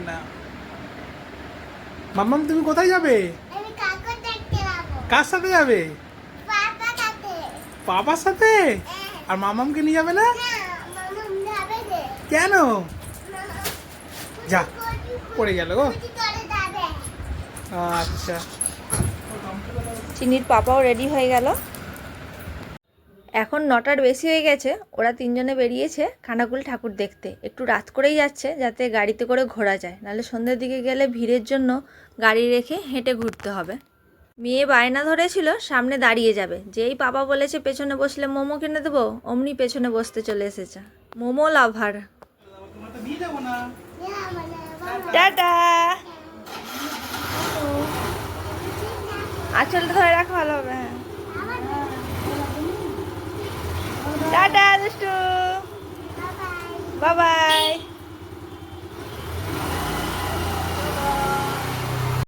না। মাম্মাম তুমি কোথায় যাবে? কার সাথে যাবে? পাপার সাথে? আর মামামকে নিয়ে যাবে না? কেন? যা, পড়ে গেল গো। আচ্ছা, চিনির পাপাও রেডি হয়ে গেল। এখন 9টার বেশি হয়ে গেছে। ওরা তিনজনে বেরিয়েছে খানাকুল ঠাকুর দেখতে। একটু রাত করেই যাচ্ছে যাতে গাড়িতে করে ঘোরা যায়, নাহলে সন্ধ্যের দিকে গেলে ভিড়ের জন্য গাড়ি রেখে হেঁটে ঘুরতে হবে। মেয়ে বায়না ধরেছিল সামনে দাঁড়িয়ে যাবে, যেই পাপা বলেছে পেছনে বসলে মোমো কিনে দেবো, অমনি পেছনে বসতে চলে এসেছে। মোমো লাভার। তোমাকে দিয়ে যাবো না। টাটা। আঁচলটা ধরে রাখা ভালো হবে। টাটা দুষ্টু, বাই বাই।